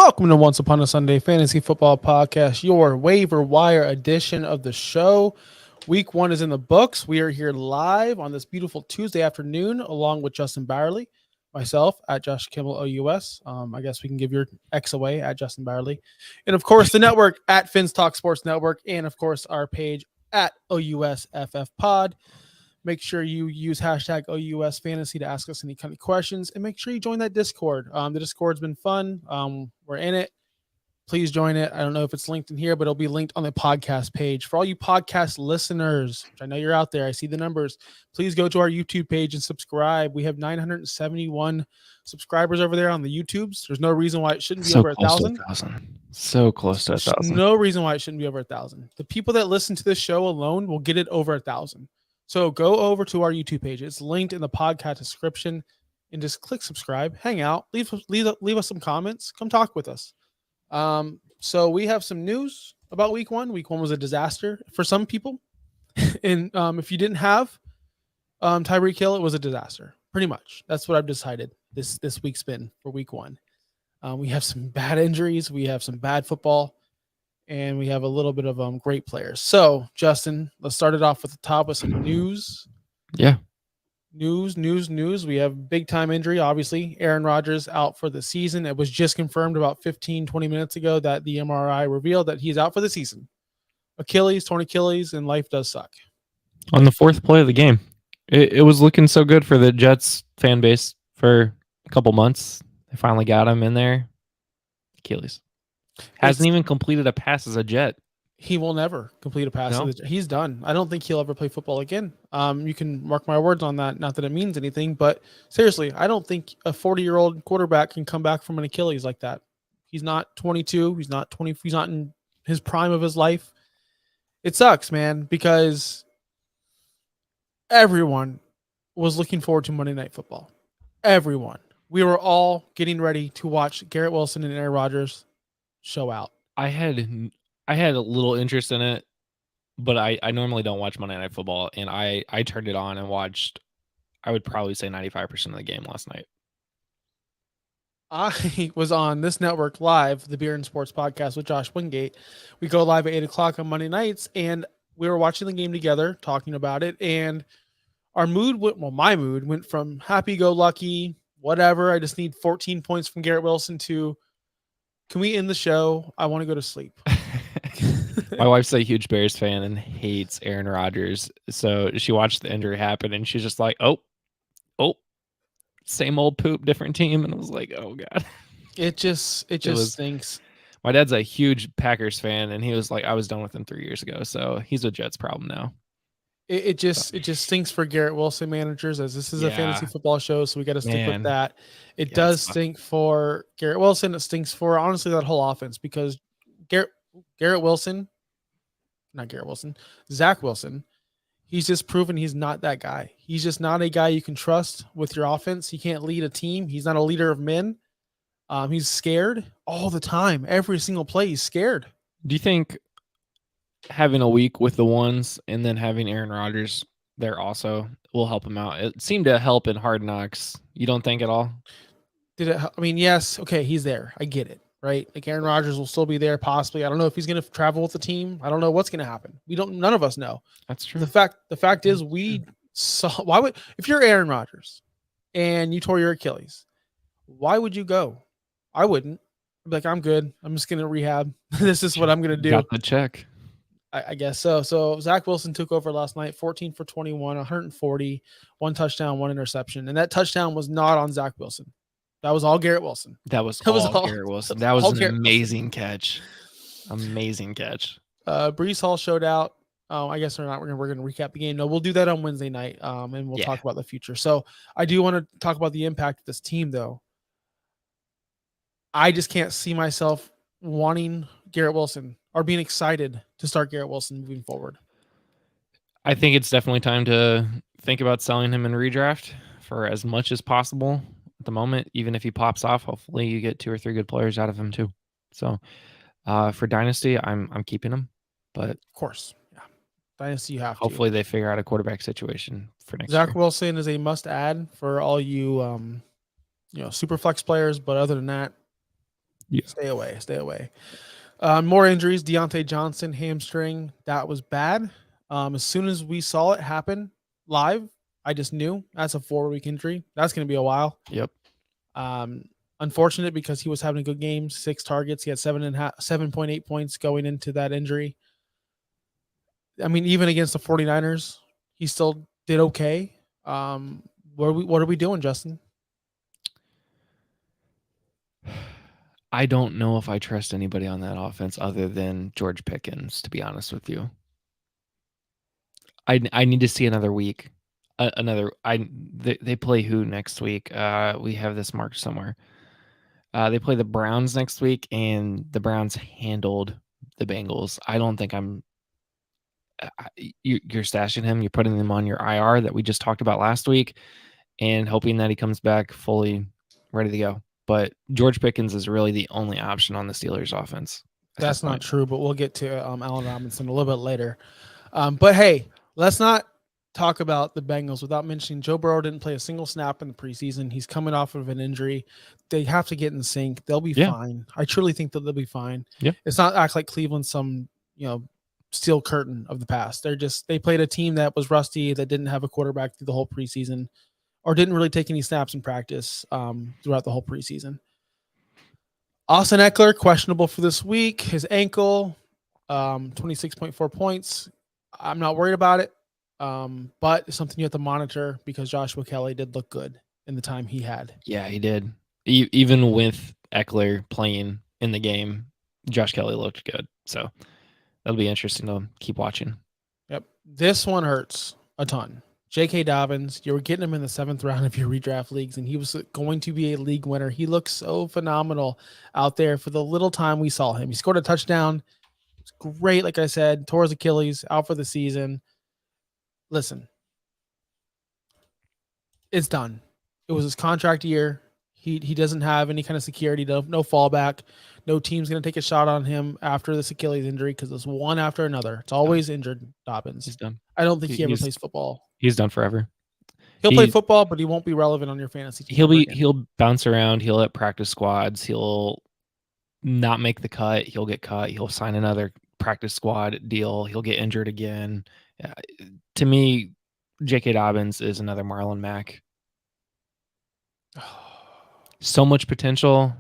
Welcome to Once Upon a Sunday Fantasy Football Podcast, your waiver wire edition of the show. Week 1 is in the books. We are here live on this beautiful Tuesday afternoon, along with Justin Byerly, myself at Josh Kimmel OUS. I guess we can give your X away at Justin Byerly, and of course the network at Fins Talk Sports Network, and of course our page at OUSFF Pod. Make sure you use hashtag OUS Fantasy to ask us any kind of questions, and make sure you join that Discord. The Discord's been fun. We're in it. Please join it. I don't know if it's linked in here, but it'll be linked on the podcast page. For all you podcast listeners, which I know you're out there, I see the numbers. Please go to our YouTube page and subscribe. We have 971 subscribers over there on the YouTubes. There's no reason why it shouldn't be over 1,000. So close to 1,000. No reason why it shouldn't be over 1,000. The people that listen to this show alone will get it over 1,000. So go over to our YouTube page. It's linked in the podcast description, and just click subscribe, hang out, leave us some comments, come talk with us. So we have some news about week 1. Week 1 was a disaster for some people. And if you didn't have Tyreek Hill, it was a disaster. Pretty much. That's what I've decided this week's been for week 1. We have some bad injuries, we have some bad football, and we have a little bit of great players. So, Justin, let's start it off with the top with some news. Yeah. News. We have big-time injury, obviously. Aaron Rodgers out for the season. It was just confirmed about 15, 20 minutes ago that the MRI revealed that he's out for the season. Torn Achilles, and life does suck. On the 4th play of the game. It was looking so good for the Jets fan base for a couple months. They finally got him in there. Achilles. Hasn't even completed a pass as a Jet. He will never complete a pass. No? He's done. I don't think he'll ever play football again. You can mark my words on that. Not that it means anything, but seriously, I don't think a 40-year-old quarterback can come back from an Achilles like that. He's not 22. He's not 20. He's not in his prime of his life. It sucks, man, because everyone was looking forward to Monday Night Football. Everyone. We were all getting ready to watch Garrett Wilson and Aaron Rodgers show out. I had a little interest in it, but I normally don't watch Monday Night Football, and I turned it on and watched, I would probably say 95% of the game last night. I was on this network live, the Beer and Sports Podcast with Josh Wingate. We go live at 8 o'clock on Monday nights, and we were watching the game together, talking about it, and our mood my mood went from happy-go-lucky, whatever, I just need 14 points from Garrett Wilson to, can we end the show? I want to go to sleep. My wife's a huge Bears fan and hates Aaron Rodgers. So she watched the injury happen and she's just like, oh, same old poop, different team. And I was like, oh God. It just stinks. My dad's a huge Packers fan and he was like, I was done with him 3 years ago. So he's a Jets problem now. It just stinks for Garrett Wilson managers, as this is a fantasy football show, so we got to stick with that. It does stink for Garrett Wilson. It stinks for, honestly, that whole offense, because Zach Wilson, he's just proven he's not that guy. He's just not a guy you can trust with your offense. He can't lead a team. He's not a leader of men. He's scared all the time. Every single play, he's scared. Do you think having a week with the ones and then having Aaron Rodgers there also will help him out? It seemed to help in Hard Knocks. You don't think at all? Did it? I mean, yes. Okay, he's there. I get it, right? Like, Aaron Rodgers will still be there, possibly. I don't know if he's going to travel with the team. I don't know what's going to happen. None of us know. That's true. The fact is, we saw. If you're Aaron Rodgers and you tore your Achilles, why would you go? I wouldn't. I'd be like, I'm good. I'm just going to rehab. This is what I'm going to do. Got the check. I guess so. So Zach Wilson took over last night, 14 for 21, 140, 1 touchdown, 1 interception. And that touchdown was not on Zach Wilson. That was all Garrett Wilson. That was all Garrett Wilson. That was an amazing catch. Amazing catch. Breece Hall showed out. I guess we're going to recap the game. No, we'll do that on Wednesday night, and we'll talk about the future. So I do want to talk about the impact of this team, though. I just can't see myself wanting Garrett Wilson or being excited to start Garrett Wilson moving forward. I think it's definitely time to think about selling him in redraft for as much as possible at the moment. Even if he pops off, hopefully you get 2 or 3 good players out of him too. So for Dynasty, I'm keeping him, but of course, yeah, Dynasty you have to. Hopefully they figure out a quarterback situation for next year. Zach year. Wilson is a must add for all you super flex players, but other than that, Yeah. Stay away. Stay away. More injuries. Deontay Johnson, hamstring. That was bad. As soon as we saw it happen live, I just knew that's a 4-week injury. That's going to be a while. Yep. Um, Unfortunate because he was having a good game, 6 targets. He had 7.8 points going into that injury. I mean, even against the 49ers, he still did okay. What are we doing, Justin? I don't know if I trust anybody on that offense other than George Pickens, to be honest with you. I need to see another week. They play who next week? We have this marked somewhere. They play the Browns next week, and the Browns handled the Bengals. I don't think you're stashing him. You're putting him on your IR that we just talked about last week, and hoping that he comes back fully ready to go. But George Pickens is really the only option on the Steelers offense at this That's not point. true, but we'll get to Allen Robinson a little bit later. But hey, let's not talk about the Bengals without mentioning Joe Burrow didn't play a single snap in the preseason. He's coming off of an injury. They have to get in sync. They'll be Yeah. fine. I truly think that they'll be fine. Yeah. It's not act like Cleveland, some steel curtain of the past. They played a team that was rusty, that didn't have a quarterback through the whole preseason, or didn't really take any snaps in practice throughout the whole preseason. Austin Eckler, questionable for this week. His ankle, 26.4 points. I'm not worried about it, but it's something you have to monitor because Joshua Kelly did look good in the time he had. Yeah, he did. Even with Eckler playing in the game, Josh Kelly looked good. So that'll be interesting to keep watching. Yep. This one hurts a ton. J.K. Dobbins, you were getting him in the 7th round of your redraft leagues, and he was going to be a league winner. He looked so phenomenal out there for the little time we saw him. He scored a touchdown. It's great, like I said, tore his Achilles, out for the season. Listen, it's done. It was his contract year. He doesn't have any kind of security, no fallback. No team's going to take a shot on him after this Achilles injury because it's one after another. It's always injured Dobbins. He's done. I don't think he ever plays football. He's done forever. He'll play football, but he won't be relevant on your fantasy team. He'll bounce around. He'll at practice squads. He'll not make the cut. He'll get cut. He'll sign another practice squad deal. He'll get injured again. To me, J.K. Dobbins is another Marlon Mack. So much potential,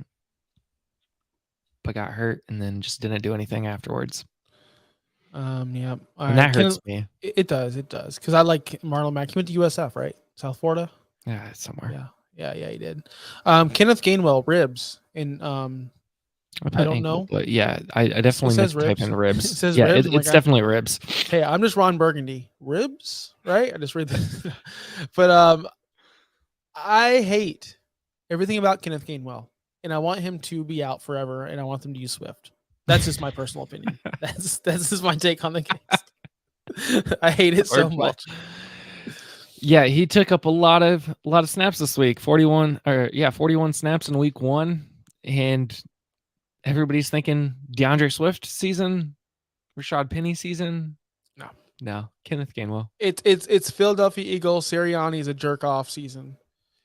but got hurt and then just didn't do anything afterwards. Yeah. And that hurts me. It does. Because I like Marlon Mack. He went to USF, right? South Florida? Yeah, somewhere. Yeah, he did. Kenneth Gainwell, ribs. And I don't know. But yeah, I definitely says type in ribs. It says yeah, ribs. it's definitely ribs. Hey, I'm just Ron Burgundy. Ribs, right? I just read this. But I hate everything about Kenneth Gainwell. And I want him to be out forever, and I want them to use Swift. That's just my personal opinion. That's just my take on the case. I hate it so much. Yeah, he took up a lot of snaps this week. 41 snaps in week 1, and everybody's thinking DeAndre Swift season, Rashad Penny season. No, Kenneth Gainwell. It's Philadelphia Eagles. Sirianni is a jerk off season.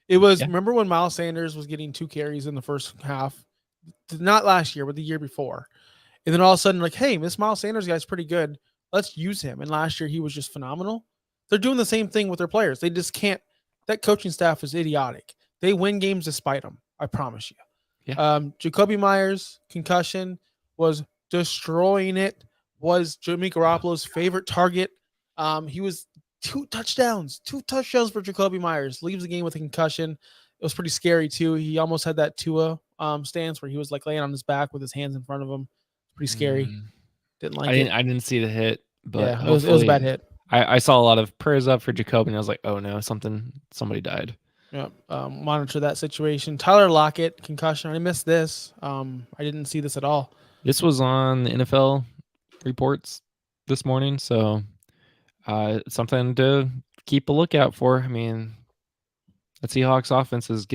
It was remember when Miles Sanders was getting 2 carries in the first half, not last year, but the year before, and then all of a sudden, like, hey, this Miles Sanders guy's pretty good. Let's use him. And last year he was just phenomenal. They're doing the same thing with their players. They just can't. That coaching staff is idiotic. They win games despite them. I promise you. Yeah. Jacoby Myers concussion was destroying it. Was Jimmy Garoppolo's favorite target. He was 2 touchdowns for Jacoby Myers. Leaves the game with a concussion. It was pretty scary too. He almost had that Tua stance where he was like laying on his back with his hands in front of him. Pretty scary. Didn't like it. I didn't see the hit, but yeah, it was a bad hit. I saw a lot of prayers up for Jacoby, and I was like, oh no, somebody died. Yeah, monitor that situation. Tyler Lockett, concussion. I missed this. I didn't see this at all. This was on the NFL reports this morning, so something to keep a lookout for. I mean, the Seahawks offenses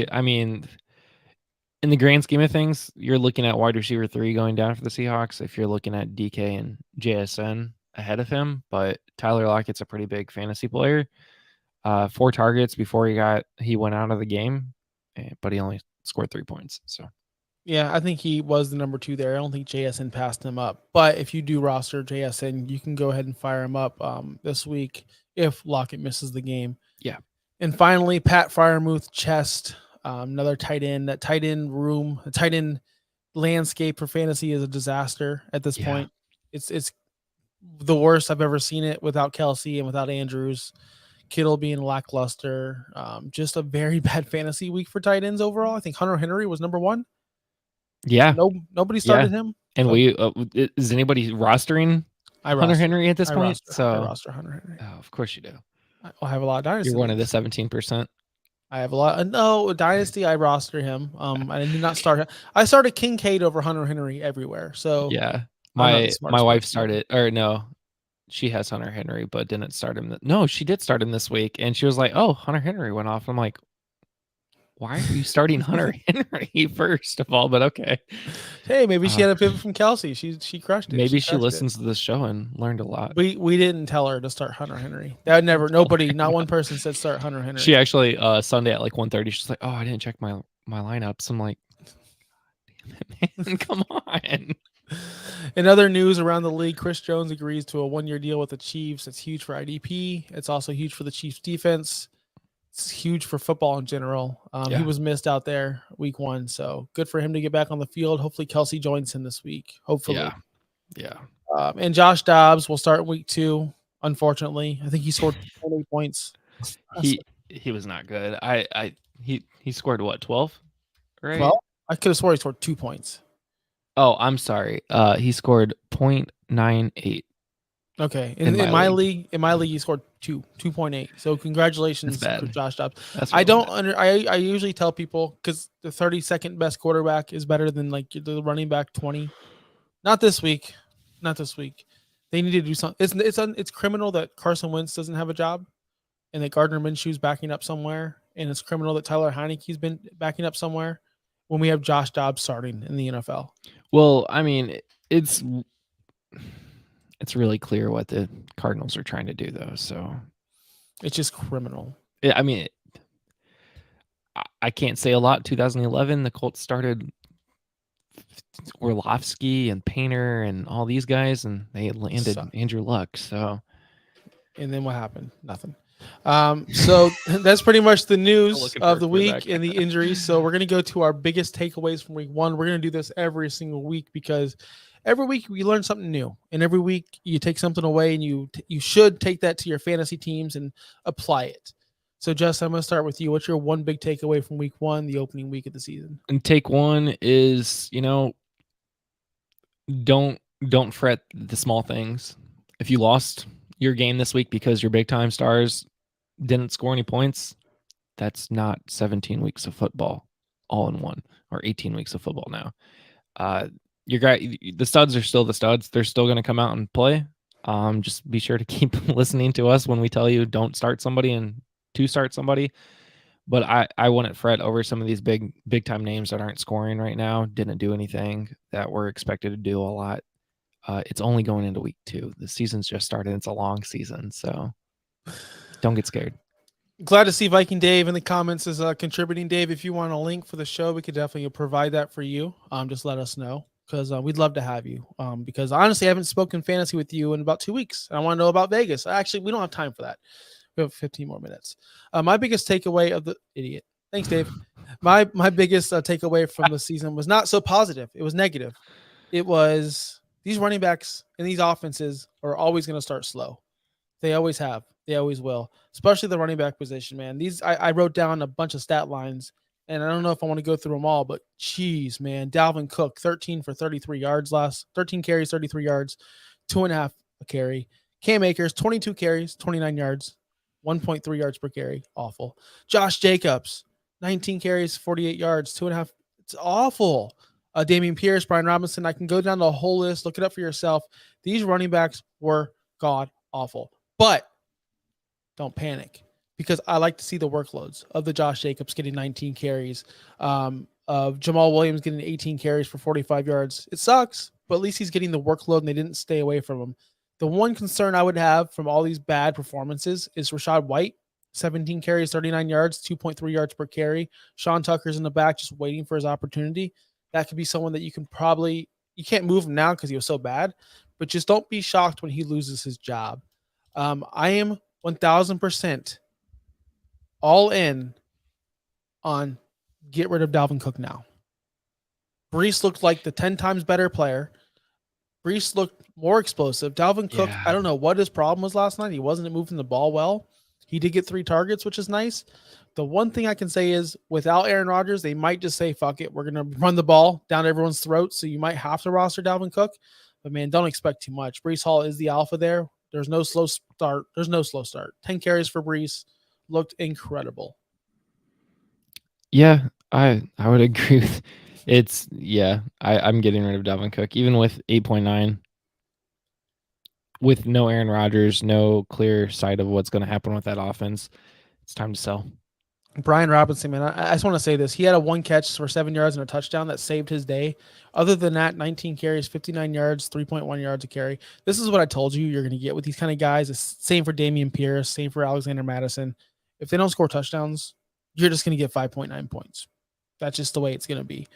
in the grand scheme of things, you're looking at wide receiver 3 going down for the Seahawks if you're looking at DK and JSN ahead of him. But Tyler Lockett's a pretty big fantasy player. 4 targets before he went out of the game, but he only scored 3 points. So Yeah, I think he was the number 2 there. I don't think JSN passed him up. But if you do roster JSN, you can go ahead and fire him up this week if Lockett misses the game. Yeah. And finally, Pat Fryermuth chest, another tight end. That tight end room, the tight end landscape for fantasy is a disaster at this Yeah. point. It's the worst I've ever seen it without Kelsey and without Andrews. Kittle being lackluster. Just a very bad fantasy week for tight ends overall. I think Hunter Henry was number 1. Yeah. Nobody Yeah. started him. And So we is anybody rostering Hunter Henry at this point? I roster Hunter Henry. Oh, of course you do. I have a lot of dynasty. You're one of the leagues. 17%. I have a lot. No dynasty. I roster him. I did not start him. I started Kincaid over Hunter Henry everywhere. So Yeah, I'm not the my smartest wife person. started, or no, she has Hunter Henry, but didn't start him. No, she did start him this week, and she was like, "Oh, Hunter Henry went off." I'm like, "Why are you starting Hunter Henry first of all?" But okay, Hey, maybe she had a pivot from Kelsey. She crushed it. maybe she crushed listens to this show and learned a lot. We didn't tell her to start Hunter Henry. That never. Nobody. Not one person said start Hunter Henry. She actually Sunday at like 1:30, she's like, "Oh, I didn't check my lineups." I'm like, "Damn it, man, come on." In other news around the league, Chris Jones agrees to a 1-year deal with the Chiefs. It's huge for IDP. It's also huge for the Chiefs defense. It's huge for football in general. Yeah. He was missed out there week 1, so good for him to get back on the field. Hopefully Kelsey joins him this week. Hopefully. Yeah. And Josh Dobbs will start week 2. Unfortunately, I think he scored 28 points. He was not good. He scored what, 12? Right? Well, I could have sworn he scored 2 points. Oh, I'm sorry. He scored 0.98. Okay. In my league, he scored 2.8. So congratulations for Josh Dobbs. That's I don't I usually tell people because the 32nd best quarterback is better than like the running back 20. Not this week. They need to do something. It's criminal that Carson Wentz doesn't have a job and that Gardner Minshew's backing up somewhere. And it's criminal that Tyler Heineke's been backing up somewhere when we have Josh Dobbs starting in the NFL. Well, I mean, it's really clear what the Cardinals are trying to do, though. So it's just criminal. I mean, I can't say a lot. 2011, the Colts started Orlovsky and Painter and all these guys, and they landed Andrew Luck. So, and then what happened? Nothing. So that's pretty much the news of the week and the injuries. So we're going to go to our biggest takeaways from week 1. We're going to do this every single week because every week we learn something new, and every week you take something away, and you should take that to your fantasy teams and apply it. So, Justin, I'm going to start with you. What's your one big takeaway from week 1, the opening week of the season? And take 1 is, don't fret the small things. If you lost your game this week because your big time stars didn't score any points, that's not 17 weeks of football all in one, or 18 weeks of football now. The studs are still the studs. They're still going to come out and play. Just be sure to keep listening to us when we tell you don't start somebody and to start somebody. But I wouldn't fret over some of these big time names that aren't scoring right now, didn't do anything that we're expected to do a lot. It's only going into week 2. The season's just started. It's a long season, so don't get scared. Glad to see Viking Dave in the comments is contributing. Dave, if you want a link for the show, we could definitely provide that for you. Just let us know because we'd love to have you. Because honestly, I haven't spoken fantasy with you in about 2 weeks. I want to know about Vegas. Actually, we don't have time for that. We have 15 more minutes. My biggest takeaway of the idiot. Thanks, Dave. My biggest takeaway from the season was not so positive. It was negative. It was these running backs and these offenses are always going to start slow. They always have. They always will, especially the running back position, man. I wrote down a bunch of stat lines, and I don't know if I want to go through them all, but geez, man. Dalvin Cook, 13 for 33 yards 13 carries, 33 yards, 2.5 a carry. Cam Akers, 22 carries, 29 yards, 1.3 yards per carry. Awful. Josh Jacobs, 19 carries, 48 yards, 2.5. It's awful. Damian Pierce, Brian Robinson. I can go down the whole list. Look it up for yourself. These running backs were god awful. But don't panic because I like to see the workloads of the Josh Jacobs getting 19 carries, of Jamal Williams getting 18 carries for 45 yards. It sucks, but at least he's getting the workload and they didn't stay away from him. The one concern I would have from all these bad performances is Rachaad White, 17 carries, 39 yards, 2.3 yards per carry. Sean Tucker's in the back just waiting for his opportunity. that could be someone that you can't move him now because he was so bad, but just don't be shocked when he loses his job. I am 1000% all in on get rid of Dalvin Cook now. Brees looked like the 10 times better player. Brees looked more explosive. Dalvin Cook, I don't know what his problem was last night. He wasn't moving the ball well. He did get 3 targets, which is nice. The one thing I can say is without Aaron Rodgers, they might just say, fuck it, we're going to run the ball down everyone's throats. So you might have to roster Dalvin Cook. But, man, don't expect too much. Brees Hall is the alpha there. There's no slow start. 10 carries for Brees. Looked incredible. Yeah, I would agree with I'm getting rid of Dalvin Cook, even with 8.9. With no Aaron Rodgers, no clear sight of what's going to happen with that offense. It's time to sell. Brian Robinson, man, I just want to say this. He had a 1 catch for 7 yards and a touchdown that saved his day. Other than that, 19 carries, 59 yards, 3.1 yards a carry. This is what I told you you're going to get with these kind of guys. It's same for Damian Pierce, same for Alexander Madison. If they don't score touchdowns, you're just going to get 5.9 points. That's just the way it's going to be.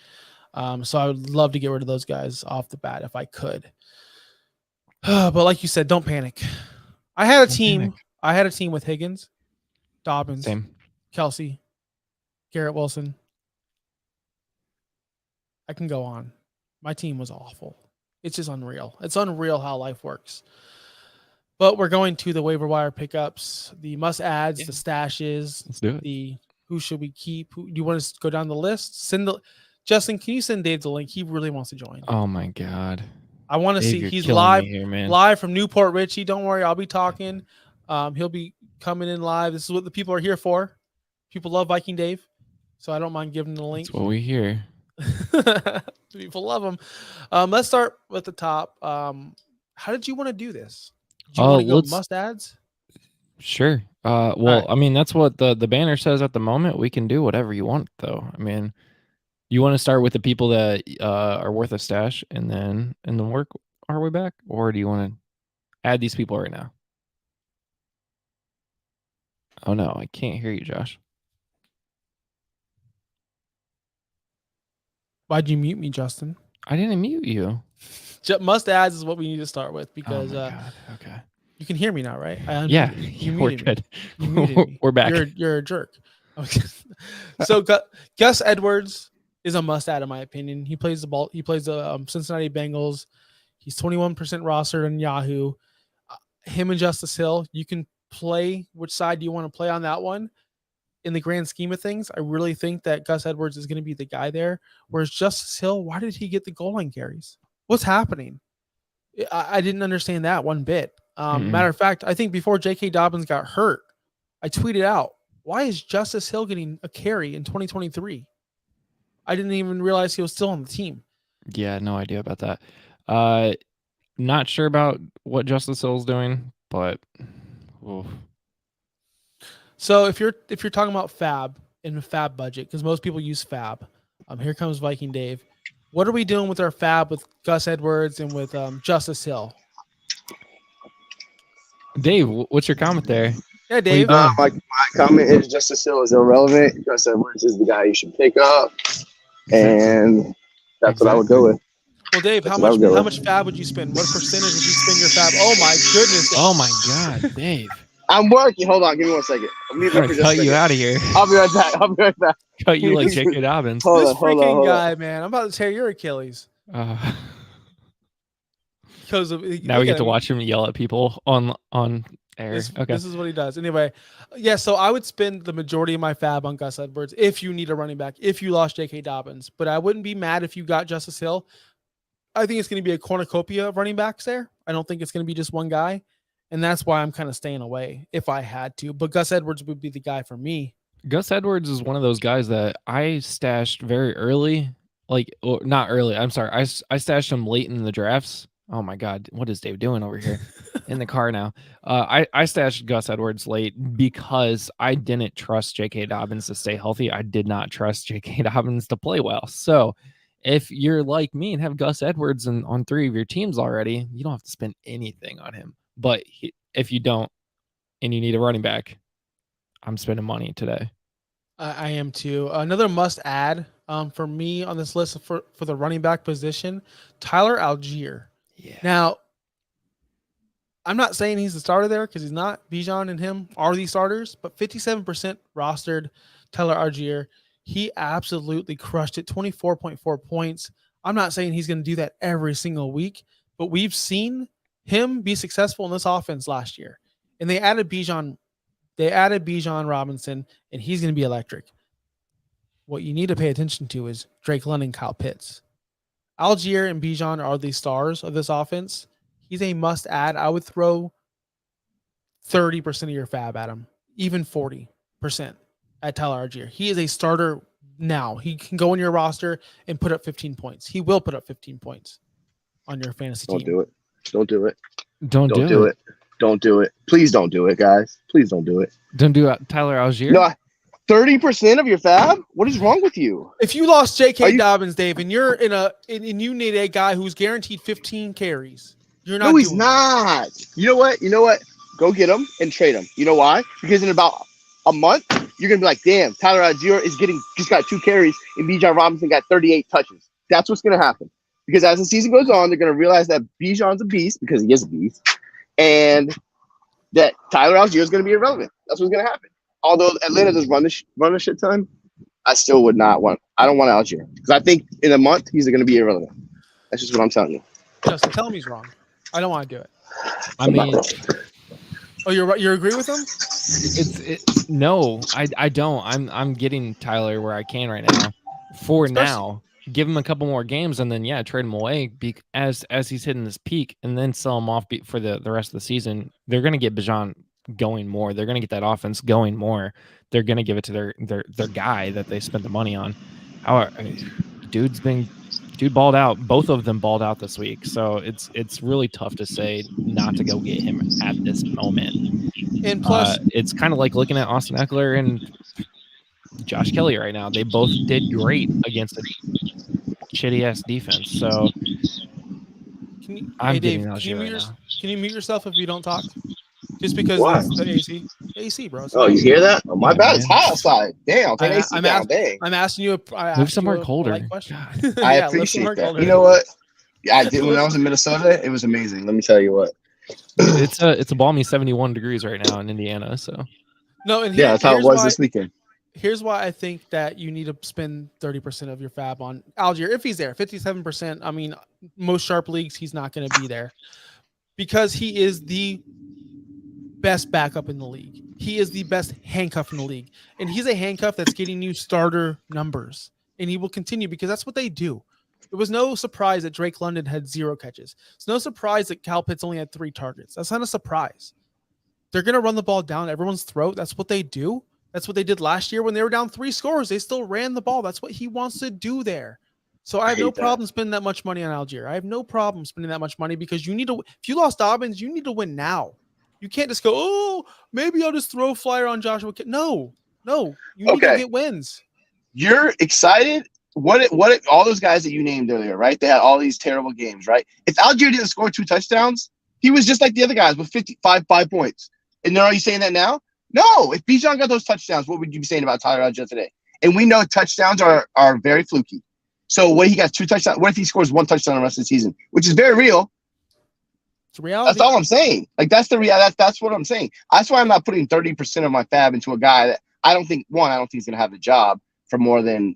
So I would love to get rid of those guys off the bat if I could. But like you said, don't panic. I had a team with Higgins, Dobbins, Kelsey, Garrett Wilson. I can go on. My team was awful. It's just unreal. It's unreal how life works. But we're going to the waiver wire pickups, the must adds, the stashes. Let's do it. The who should we keep? Do you want to go down the list? Justin, can you send Dave the link? He really wants to join. Oh my God. I want to see. He's live here, live from Newport Richie. Don't worry, I'll be talking. He'll be coming in live. This is what the people are here for. People love Viking Dave, so I don't mind giving the link. That's what we hear. People love him. Let's start with the top. How did you want to do this? Do you want to go must adds? Sure. Well, I mean, that's what the banner says at the moment. We can do whatever you want, though. I mean, you want to start with the people that are worth a stash and then work our way back, or do you want to add these people right now? Oh no, I can't hear you, Josh. Why'd you mute me, Justin? I didn't mute you. Must adds is what we need to start with because God. Okay. You can hear me now, right? Yeah, we're good. We're back. You're a jerk. Okay. So Gus Edwards is a must-add in my opinion. He plays the ball. He plays the Cincinnati Bengals. He's 21% rostered on Yahoo. Him and Justice Hill. You can play which side do you want to play on that one. In the grand scheme of things, I really think that Gus Edwards is going to be the guy there. Whereas Justice Hill, why did he get the goal line carries? What's happening? I didn't understand that one bit. Matter of fact, I think before J.K. Dobbins got hurt, I tweeted out, why is Justice Hill getting a carry in 2023? I didn't even realize he was still on the team. Yeah, no idea about that. Not sure about what Justice Hill's doing, but oof. So if you're talking about Fab in the Fab budget, because most people use Fab, here comes Viking Dave. What are we doing with our Fab with Gus Edwards and with Justice Hill? Dave, what's your comment there? Yeah, Dave. My comment is Justice Hill is irrelevant. Gus Edwards is the guy you should pick up, and that's what I would go with. Well, Dave, how much Fab would you spend? What percentage would you spend your Fab? Oh my goodness! Oh my God, Dave. I'm working. Hold on, give me 1 second. I'm going to cut you out of here. I'll be right back. Cut you like J.K. Dobbins. Hold on. Guy, man. I'm about to tear your Achilles. Because now we get to watch him yell at people on air. This is what he does. Anyway, yeah, so I would spend the majority of my Fab on Gus Edwards if you need a running back, if you lost J.K. Dobbins. But I wouldn't be mad if you got Justice Hill. I think it's going to be a cornucopia of running backs there. I don't think it's going to be just one guy. And that's why I'm kind of staying away if I had to. But Gus Edwards would be the guy for me. Gus Edwards is one of those guys that I stashed very early. Not early. I'm sorry. I stashed him late in the drafts. Oh my God. What is Dave doing over here in the car now? I stashed Gus Edwards late because I didn't trust J.K. Dobbins to stay healthy. I did not trust J.K. Dobbins to play well. So if you're like me and have Gus Edwards on 3 of your teams already, you don't have to spend anything on him. But if you don't and you need a running back, I'm spending money today. I am too. Another must add for me on this list for the running back position, Tyler Algier. Yeah. Now, I'm not saying he's the starter there because he's not. Bijan and him are the starters, but 57% rostered Tyler Algier. He absolutely crushed it, 24.4 points. I'm not saying he's going to do that every single week, but we've seen him be successful in this offense last year. And they added Bijan Robinson, and he's going to be electric. What you need to pay attention to is Drake London, Kyle Pitts. Algier and Bijan are the stars of this offense. He's a must add. I would throw 30% of your fab at him, even 40% at Tyler Algier. He is a starter now. He can go on your roster and put up 15 points. He will put up 15 points on your fantasy team. Don't do it. Don't do it. Don't do it. Don't do it. Please don't do it, guys. Please don't do it. Don't do Tyler Algier. No, 30% of your fab? What is wrong with you? If you lost J.K. Dobbins, Dave, and you're and you need a guy who's guaranteed 15 carries, you're not. No, he's doing not. You know what? Go get him and trade him. You know why? Because in about a month, you're gonna be like, damn, Tyler Algier just got 2 carries, and Bijan Robinson got 38 touches. That's what's gonna happen. Because as the season goes on, they're gonna realize that Bijan's a beast because he is a beast, and that Tyler Algier is gonna be irrelevant. That's what's gonna happen. Although Atlanta does run a shit ton, I still would not want. I don't want Algier because I think in a month he's gonna be irrelevant. That's just what I'm telling you. Justin, tell him he's wrong. I don't want to do it. I mean, oh, you agree with him? No, I don't. I'm getting Tyler where I can right now. Now, give him a couple more games and then trade him away as he's hitting this peak, and then sell him off for the rest of the season. They're gonna get Bijan going more. They're gonna get that offense going more. They're gonna give it to their guy that they spent the money on. Dude balled out. Both of them balled out this week. So it's really tough to say not to go get him at this moment. And plus, it's kind of like looking at Austin Eckler and Josh Kelly right now. They both did great against a shitty ass defense. So I'm getting Algier right now. Can you mute yourself if you don't talk? Just because the AC, bro. Oh, you hear that? Oh, my bad. It's hot outside. Damn, turn AC down. Dang. I'm asking you move somewhere colder. I appreciate that. You know what? I did when I was in Minnesota. It was amazing. Let me tell you what. It's a balmy 71 degrees right now in Indiana. So no, and that's how it was this weekend. Here's why I think that you need to spend 30% of your fab on Algier if he's there. 57%. I mean, most sharp leagues he's not going to be there because he is the best backup in the league. He is the best handcuff in the league. And he's a handcuff that's getting you starter numbers. And he will continue because that's what they do. It was no surprise that Drake London had 0 catches. It's no surprise that Kyle Pitts only had 3 targets. That's not a surprise. They're going to run the ball down everyone's throat. That's what they do. That's what they did last year when they were down 3 scores. They still ran the ball. That's what he wants to do there. So I have no problem spending that much money on Algier. I have no problem spending that much money because you need to. If you lost Dobbins, you need to win now. You can't just go, oh, maybe I'll just throw a flyer on Joshua. No. You need to get wins. You're excited. What all those guys that you named earlier, right? They had all these terrible games, right? If Algier didn't score 2 touchdowns, he was just like the other guys with 5 points. And then are you saying that now? No. If Bijan got those touchdowns, what would you be saying about Tyler Algier today? And we know touchdowns are very fluky. So what he got 2 touchdowns? What if he scores 1 touchdown the rest of the season, which is very real? It's reality. That's all I'm saying. Like that's the reality. That's what I'm saying. That's why I'm not putting 30% of my fab into a guy that I don't think he's going to have the job for more than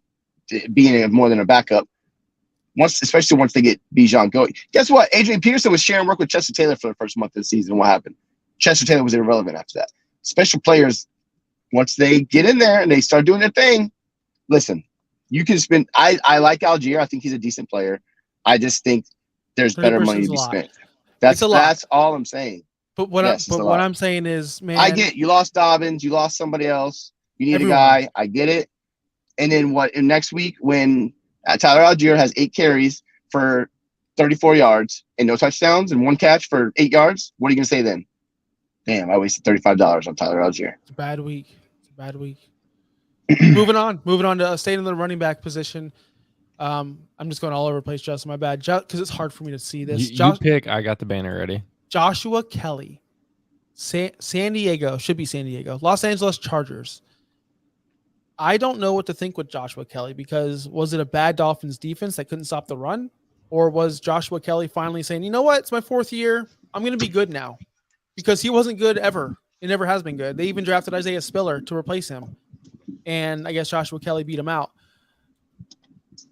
being more than a backup. Especially once they get Bijan going. Guess what? Adrian Peterson was sharing work with Chester Taylor for the first month of the season. What happened? Chester Taylor was irrelevant after that. Special players, once they get in there and they start doing their thing, listen, you can spend. I like Algier. I think he's a decent player. I just think there's better money to be spent. That's all I'm saying. But what I'm saying is, man, I get you lost Dobbins, you lost somebody else. You need a guy. I get it. And then next week when Tyler Algier has 8 carries for 34 yards and no touchdowns and 1 catch for 8 yards, what are you gonna say then? Damn, I wasted $35 on Tyler Algier. It's a bad week. Moving on to staying in the running back position. I'm just going all over the place, Justin. My bad, because it's hard for me to see this. You pick. I got the banner ready. Joshua Kelly, San Diego, should be San Diego, Los Angeles Chargers. I don't know what to think with Joshua Kelly, because was it a bad Dolphins defense that couldn't stop the run? Or was Joshua Kelly finally saying, you know what? It's my 4th year. I'm going to be good now, because he wasn't good ever. It never has been good. They even drafted Isaiah Spiller to replace him. And I guess Joshua Kelly beat him out.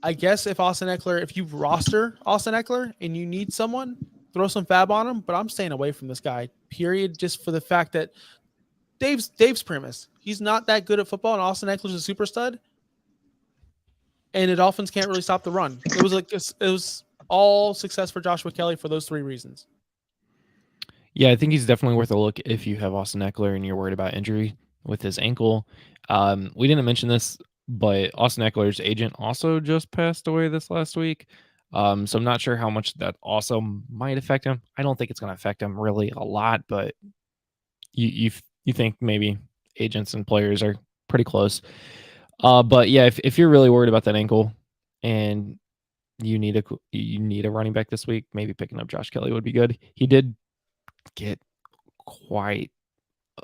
I guess if you roster Austin Eckler and you need someone, throw some fab on him, but I'm staying away from this guy, period, just for the fact that Dave's premise. He's not that good at football, and Austin Eckler's a super stud, and the Dolphins can't really stop the run. It was all success for Joshua Kelly for those 3 reasons. Yeah, I think he's definitely worth a look if you have Austin Eckler and you're worried about injury with his ankle. We didn't mention this, but Austin Eckler's agent also just passed away this last week. So I'm not sure how much that also might affect him. I don't think it's going to affect him really a lot, but you think maybe agents and players are pretty close. But yeah, if you're really worried about that ankle and you need a running back this week, maybe picking up Josh Kelly would be good. He did get quite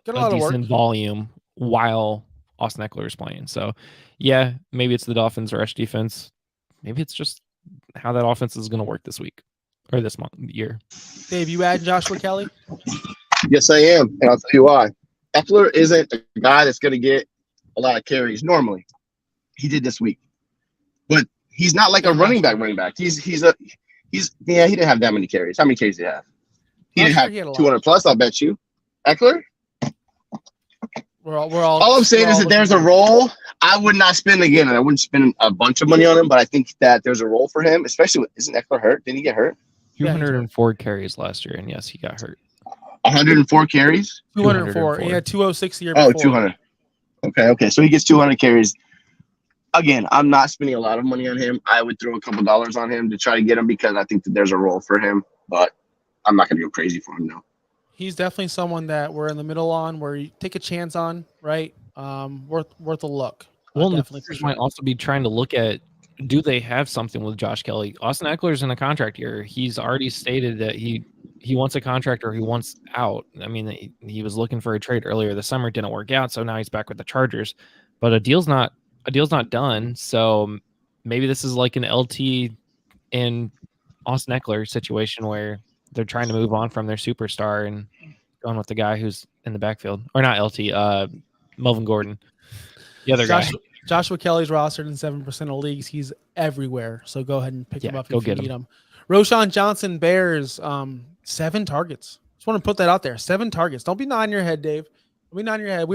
a decent volume while Austin Eckler is playing. So yeah, maybe it's the Dolphins' rush defense. Maybe it's just how that offense is going to work this week or this year. Dave, you add Joshua Kelly? Yes, I am, and I'll tell you why. Eckler isn't a guy that's going to get a lot of carries normally. He did this week, but he's not like a running back. He didn't have that many carries. How many carries did he have? He didn't have 200 plus. I'll bet you. Eckler. All I'm saying is that there's a role. I would not spend again, and I wouldn't spend a bunch of money on him. But I think that there's a role for him, especially isn't Eckler hurt? Didn't he get hurt? 204 carries last year, and yes, he got hurt. 104 carries. 204. He had 206 the year before. 200. Okay. So he gets 200 carries. Again, I'm not spending a lot of money on him. I would throw a couple dollars on him to try to get him because I think that there's a role for him, but I'm not going to go crazy for him now. He's definitely someone that we're in the middle on, where you take a chance on, right? Worth a look. Well, definitely might also be trying to look at, do they have something with Josh Kelly? Austin Eckler's in a contract year. He's already stated that he wants a contract or he wants out. I mean, he was looking for a trade earlier this summer. It didn't work out, so now he's back with the Chargers. But a deal's not done. So maybe this is like an LT and Austin Eckler situation where they're trying to move on from their superstar and going with the guy who's in the backfield. Or not LT, Melvin Gordon. The other guy. Joshua Kelly's rostered in 7% of leagues. He's everywhere. So go ahead and pick him up if you need him. Roshan Johnson, Bears, 7 targets. Just want to put that out there. 7 targets. Don't be nodding your head, Dave. Don't be nodding your head.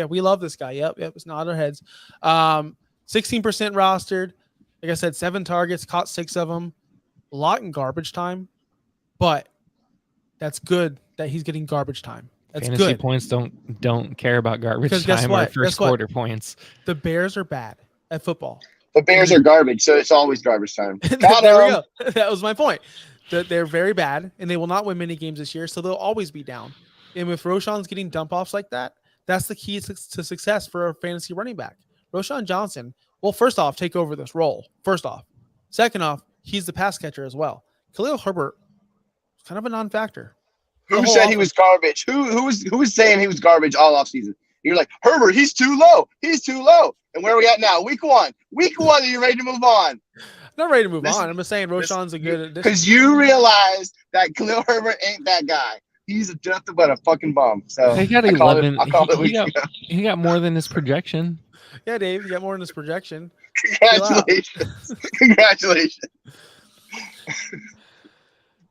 We love this guy. Yep. It's not our heads. 16% rostered. Like I said, 7 targets, caught 6 of them. A lot in garbage time. But that's good that he's getting garbage time. That's Fantasy good. Points don't care about garbage time or first quarter points. The Bears are bad at football. The Bears are garbage, so it's always garbage time. There we go. That was my point. They're very bad, and they will not win many games this year, so they'll always be down. And if Roshan's getting dump-offs like that, that's the key to success for a fantasy running back. Roshan Johnson, well, first off, take over this role. First off. Second off, he's the pass catcher as well. Khalil Herbert, kind of a non-factor. Who said he was garbage? Who was saying he was garbage all offseason? You're like, Herbert, he's too low. And where are we at now? Week one. Are you ready to move on? Not ready to move on. I'm just saying Roshan's a good addition. Because you realize that Khalil Herbert ain't that guy. He's nothing but a fucking bum. So he got 11. He got more than his projection. Yeah, Dave, you got more than his projection. Congratulations.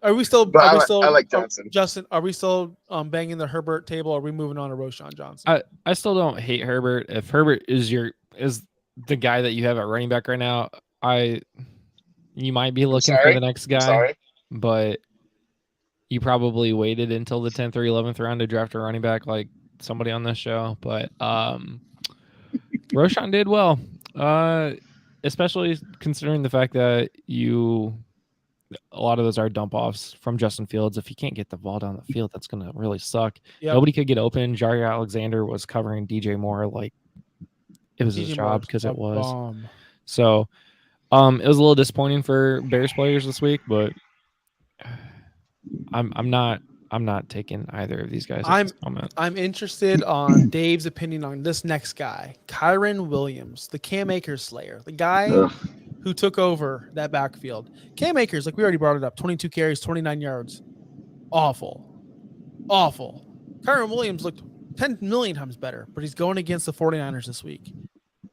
Are we still? I like Johnson. Justin, are we still banging the Herbert table? Or are we moving on to Roshan Johnson? I still don't hate Herbert. If Herbert is the guy that you have at running back right now, you might be looking for the next guy. But you probably waited until the 10th or 11th round to draft a running back like somebody on this show. But Roshan did well, especially considering the fact that a lot of those are dump offs from Justin Fields. If you can't get the ball down the field, that's going to really suck. Yep. Nobody could get open. Jari Alexander was covering DJ Moore like it was his job because it was. So it was a little disappointing for Bears players this week, but I'm not I'm not taking either of these guys at I'm this moment. I'm interested on Dave's opinion on this next guy, Kyron Williams, the Cam Akers slayer, the guy Ugh. who took over that backfield. Cam Akers, like we already brought it up, 22 carries, 29 yards. Awful. Kyron Williams looked 10 million times better, but he's going against the 49ers this week.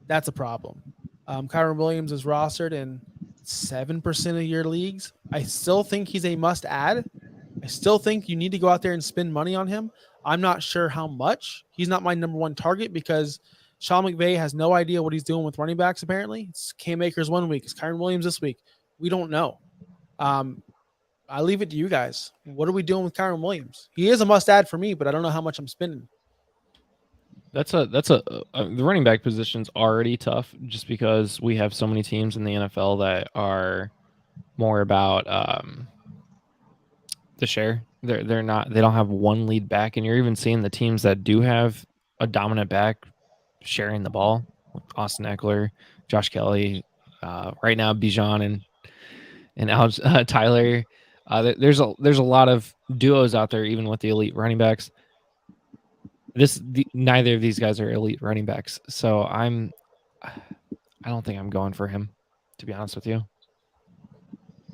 That's a problem. Kyron Williams is rostered in 7% of your leagues. I still think he's a must add. I still think you need to go out there and spend money on him. I'm not sure how much. He's not my number one target because Sean McVay has no idea what he's doing with running backs, apparently. It's Cam Akers one week. It's Kyron Williams this week. We don't know. I leave it to you guys. What are we doing with Kyron Williams? He is a must-add for me, but I don't know how much I'm spending. The running back position's already tough just because we have so many teams in the NFL that are more about the share. They don't have one lead back, and you're even seeing the teams that do have a dominant back sharing the ball. Austin Eckler, Josh Kelly, right now Bijan and Tyler. There's a lot of duos out there, even with the elite running backs. Neither of these guys are elite running backs, so I don't think I'm going for him, to be honest with you.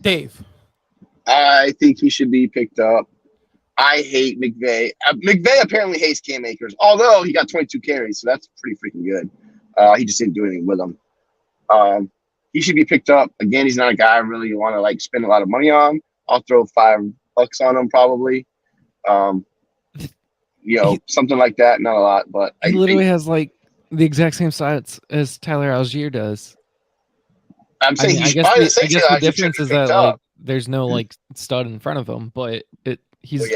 Dave. I think he should be picked up. I hate McVay. McVay apparently hates Cam Akers, although he got 22 carries, so that's pretty freaking good. He just didn't do anything with them. He should be picked up. Again, he's not a guy I really want to like spend a lot of money on. I'll throw $5 on him probably. Something like that. Not a lot, but he literally has like the exact same stats as Tyler Algier does. I'm saying I guess the difference is that like there's no like stud in front of him, but he's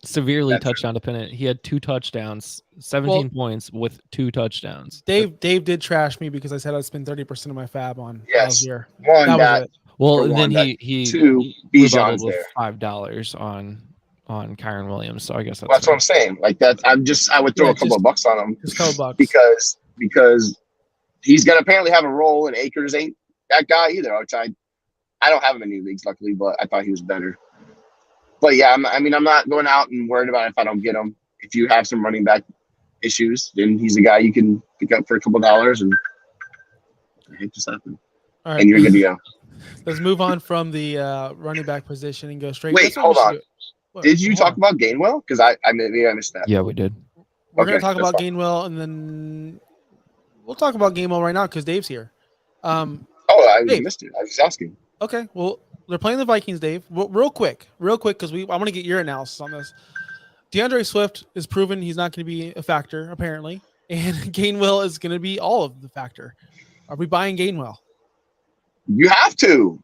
severely touchdown dependent. He had 2 touchdowns, 17 points with 2 touchdowns. Dave did trash me because I said I'd spend 30% of my fab on Algier. Then he Bijan's with there. $5 on Kyron Williams, so I guess that's what I'm saying. Like that, I would throw a couple of bucks on him, just a couple bucks because he's gonna apparently have a role, and Akers ain't that guy either. Which I don't have him in any leagues, luckily, but I thought he was better. But yeah, I'm not going out and worried about it if I don't get him. If you have some running back issues, then he's a guy you can pick up for a couple of dollars, and it just happened. All right. And you're good to go. Let's move on from the running back position and go straight. Wait, hold on. Did you talk about Gainwell? Because I missed that. Yeah, we did. We're going to talk about Gainwell, and then we'll talk about Gainwell right now because Dave's here. I missed it. I was asking. Okay, well, they're playing the Vikings, Dave. Real quick, because I want to get your analysis on this. DeAndre Swift is proven he's not going to be a factor, apparently, and Gainwell is going to be all of the factor. Are we buying Gainwell? You have to.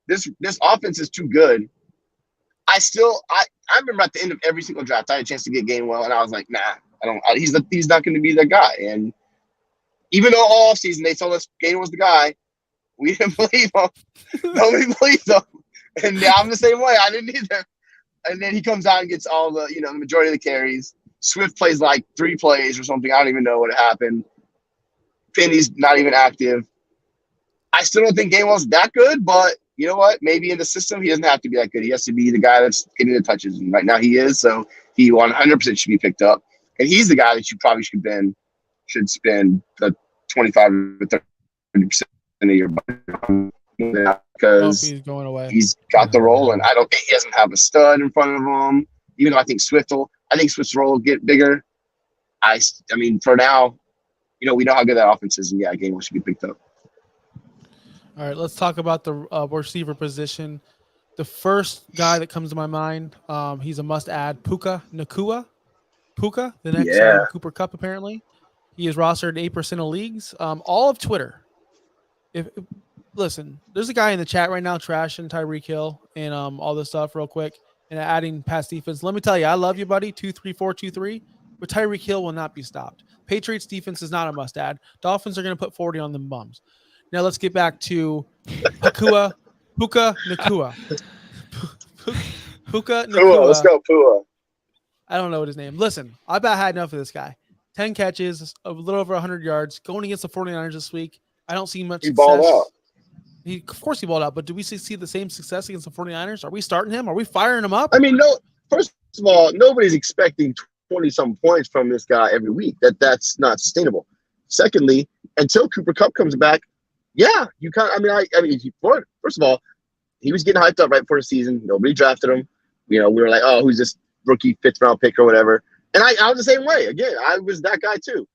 This offense is too good. I remember at the end of every single draft, I had a chance to get Gainwell, and I was like, nah, I don't. He's not going to be that guy. And even though all offseason they told us Gainwell was the guy, we didn't believe him. Nobody believed him. And I'm the same way. I didn't either. And then he comes out and gets all the majority of the carries. Swift plays like 3 plays or something. I don't even know what happened. Penny's not even active. I still don't think Gainwell's that good, but you know what? Maybe in the system, he doesn't have to be that good. He has to be the guy that's getting the touches. And right now he is, so he 100% should be picked up. And he's the guy that you probably should spend the 25 to 30% of your budget because he's going away. He's got the role, and I don't think he doesn't have a stud in front of him. Even though I think Swift's role will get bigger. I mean, for now, we know how good that offense is, and Gainwell should be picked up. All right, let's talk about the receiver position. The first guy that comes to my mind, he's a must-add, Puka Nacua. Puka, the next Cooper Kupp, apparently. He is rostered 8% of leagues. All of Twitter. Listen, there's a guy in the chat right now trashing Tyreek Hill and all this stuff real quick and adding pass defense. Let me tell you, I love you, buddy, 2-3-4-2-3, but Tyreek Hill will not be stopped. Patriots defense is not a must-add. Dolphins are going to put 40 on them bums. Now let's get back to Puka Nacua. Puka Nacua. Let's go, Pua. I don't know what his name. Listen, I about had enough of this guy. 10 catches, a little over 100 yards, going against the 49ers this week. I don't see much success. Balled out. Of course he balled out, but do we see the same success against the 49ers? Are we starting him? Are we firing him up? I mean, no, first of all, nobody's expecting 20-some points from this guy every week. That's not sustainable. Secondly, until Cooper Kupp comes back, yeah, you can't. First of all, he was getting hyped up right before the season. Nobody drafted him. We were like, oh, who's this rookie 5th-round pick or whatever? And I was the same way. Again, I was that guy too.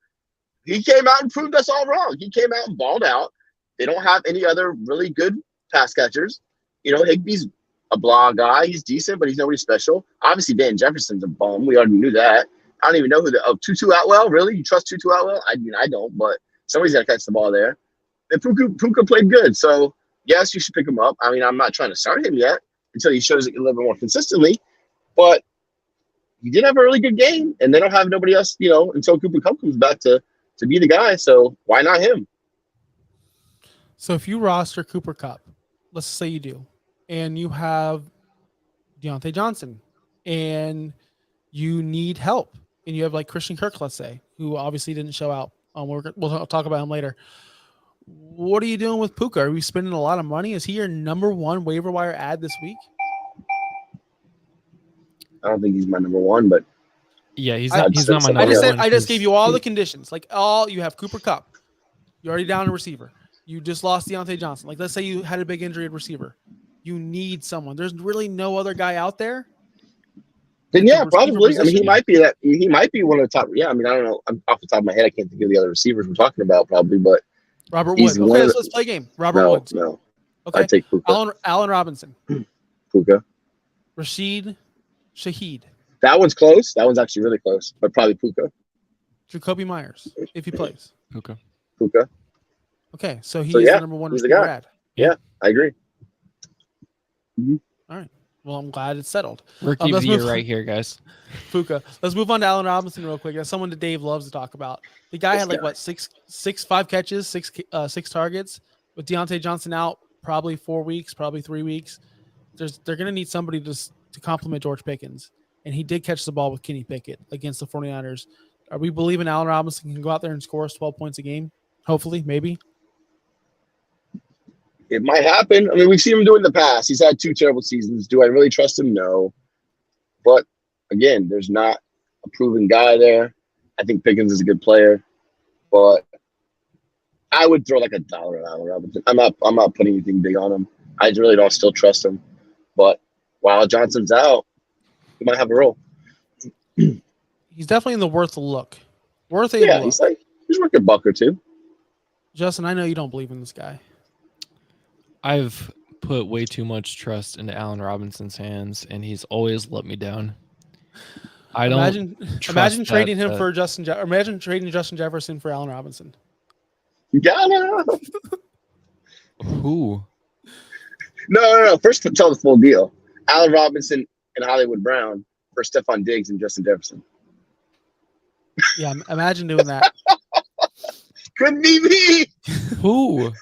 He came out and proved us all wrong. He came out and balled out. They don't have any other really good pass catchers. Higbee's a blah guy. He's decent, but he's nobody special. Obviously, Dan Jefferson's a bum. We already knew that. I don't even know Tutu Atwell. Really? You trust Tutu Atwell? I mean, I don't, but somebody's got to catch the ball there. And Puka played good. So, yes, you should pick him up. I mean, I'm not trying to start him yet until he shows it a little bit more consistently. But he did have a really good game, and they don't have nobody else, until Cooper Kupp comes back to be the guy. So why not him? So if you roster Cooper Kupp, let's say you do, and you have Deontay Johnson, and you need help, and you have like Christian Kirk, let's say, who obviously didn't show out. We'll talk about him later. What are you doing with Puka? Are we spending a lot of money? Is he your number one waiver wire ad this week? I don't think he's my number one, but yeah, he's not my number one. I just gave you all the conditions. Like you have Cooper Kupp. You're already down a receiver. You just lost Deontay Johnson. Like, let's say you had a big injury at receiver. You need someone. There's really no other guy out there. Then yeah, probably. I mean, he might be that. He might be one of the top. Yeah, I mean, I don't know. I'm off the top of my head, I can't think of the other receivers we're talking about. Probably, but Robert Woods. Okay, let's play a game. Robert Woods. No. Okay. I take Puka. Allen Robinson. Puka. Rashid Shaheed. That one's close. That one's actually really close, but probably Puka. Jacoby Myers, if he plays. Puka. Okay, so he's the number one receiver ad. Yeah, I agree. Mm-hmm. All right. Well, I'm glad it's settled. Rookie of the year right here, guys. Puka. Let's move on to Allen Robinson real quick. That's someone that Dave loves to talk about. The guy had five catches, six targets. With Deontay Johnson out, probably 4 weeks, probably 3 weeks. They're going to need somebody to complement George Pickens. And he did catch the ball with Kenny Pickett against the 49ers. Are we believing Allen Robinson can go out there and score us 12 points a game? Hopefully, maybe. It might happen. I mean, we've seen him do it in the past. He's had 2 terrible seasons. Do I really trust him? No. But, again, there's not a proven guy there. I think Pickens is a good player. But I would throw like $1 at Allen Robinson. I'm not putting anything big on him. I really don't still trust him. But while Johnson's out, he might have a role. He's definitely in the worth a look. Look. He's worth a buck or two. Justin, I know you don't believe in this guy. I've put way too much trust into Allen Robinson's hands, and he's always let me down. Imagine trading him for Justin. Imagine trading Justin Jefferson for Allen Robinson. You gotta. Who? No. First, tell the full deal. Allen Robinson and Hollywood Brown for Stephon Diggs and Justin Jefferson. Yeah, imagine doing that. Couldn't be me. Who?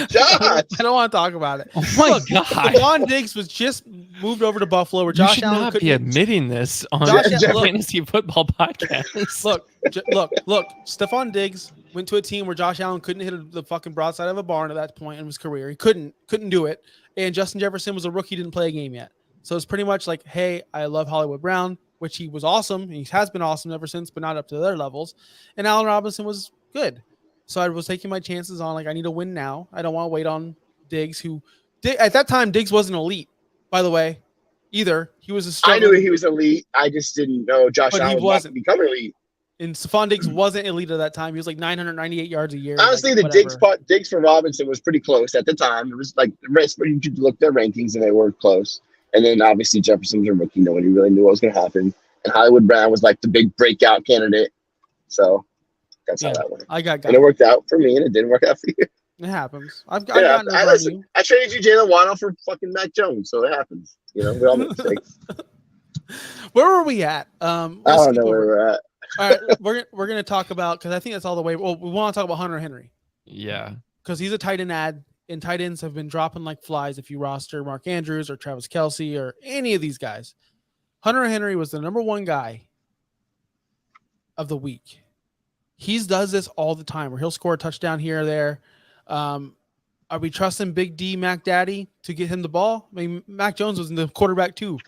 Josh. I don't want to talk about it. Oh my God. Stephon Diggs was just moved over to Buffalo where Josh Allen not be admitting this on Fantasy Football Podcast. Look. Stephon Diggs went to a team where Josh Allen couldn't hit the fucking broadside of a barn at that point in his career. He couldn't do it. And Justin Jefferson was a rookie, didn't play a game yet. So it's pretty much like, hey, I love Hollywood Brown, which he was awesome. And he has been awesome ever since, but not up to their levels. And Allen Robinson was good. So I was taking my chances on, like, I need to win now. I don't want to wait on Diggs, at that time, Diggs wasn't elite, by the way, either. He was I knew he was elite. I just didn't know Josh Allen wasn't become elite. And Stephon Diggs wasn't elite at that time. He was like 998 yards a year. Honestly, the Diggs for Robinson was pretty close at the time. It was like the rest, you could look at their rankings and they were close. And then obviously Jefferson was a rookie. Nobody really knew what was going to happen. And Hollywood Brown was like the big breakout candidate. So that's how that went. And it worked out for me, and it didn't work out for you. It happens. I traded you Jalen Waddle for fucking Mac Jones, so it happens. We all make mistakes. Where were we at? I don't know where we're at. All right, we're gonna talk about, because I think that's all the way. Well, we want to talk about Hunter Henry. Yeah, because he's a tight end ad, and tight ends have been dropping like flies if you roster Mark Andrews or Travis Kelce or any of these guys. Hunter Henry was the number one guy of the week. He does this all the time where he'll score a touchdown here or there. Are we trusting Big D, Mac Daddy, to get him the ball? I mean, Mac Jones was in the quarterback too.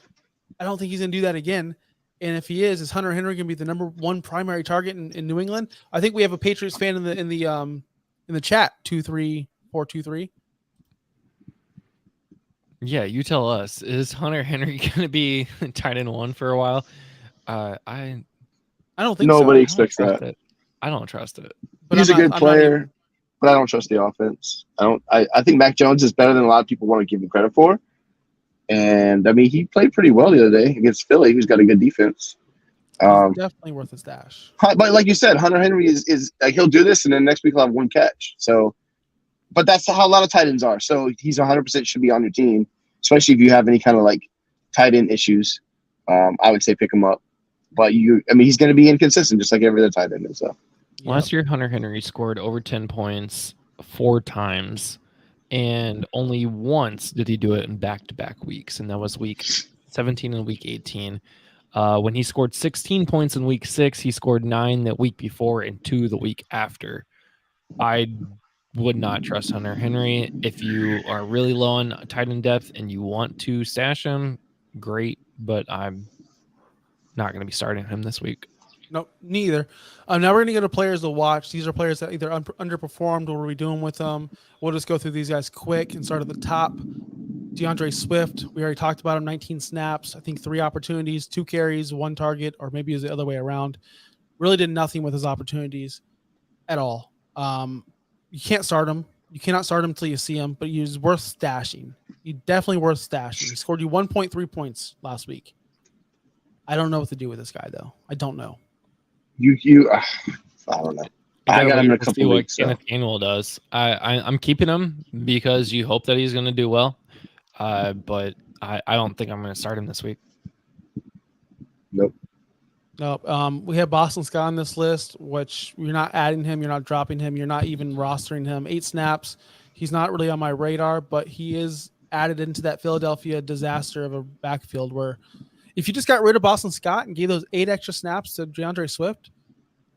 I don't think he's going to do that again. And if he is Hunter Henry going to be the number one primary target in New England? I think we have a Patriots fan in the chat 23423. Yeah, you tell us. Is Hunter Henry going to be tight end one for a while? I don't think Nobody so. expects trust that. it. I don't trust it. But He's I'm a good not player, even- but I don't trust the offense. I think Mac Jones is better than a lot of people want to give him credit for. And I mean, he played pretty well the other day against Philly, who's got a good defense. he's definitely worth a stash. But like you said, Hunter Henry is like, he'll do this, and then next week he'll have one catch. So, but that's how a lot of tight ends are. So he's 100% should be on your team, especially if you have any kind of like tight end issues. I would say pick him up. But he's going to be inconsistent, just like every other tight end is. So Last year, Hunter Henry scored over 10 points 4 times, and only once did he do it in back-to-back weeks, and that was week 17 and week 18. When he scored 16 points in week 6, he scored 9 the week before and 2 the week after. I would not trust Hunter Henry. If you are really low on tight end depth and you want to stash him, great, but I'm not going to be starting him this week. Nope, neither. Now we're going to go to players to watch. These are players that either underperformed. What are we doing with them? We'll just go through these guys quick and start at the top. DeAndre Swift, we already talked about him, 19 snaps, I think 3 opportunities, 2 carries, 1 target, or maybe it was the other way around. Really did nothing with his opportunities at all. You can't start him. You cannot start him until you see him, but he's worth stashing. He's definitely worth stashing. He scored you 1.3 points last week. I don't know what to do with this guy, though. I don't know. I don't know. I got him in a couple weeks. Kenneth Gainwell does. I'm keeping him because you hope that he's going to do well. But I don't think I'm going to start him this week. Nope. We have Boston Scott on this list, which you're not adding him, you're not dropping him, you're not even rostering him. 8 snaps. He's not really on my radar, but he is added into that Philadelphia disaster of a backfield where if you just got rid of Boston Scott and gave those 8 extra snaps to DeAndre Swift,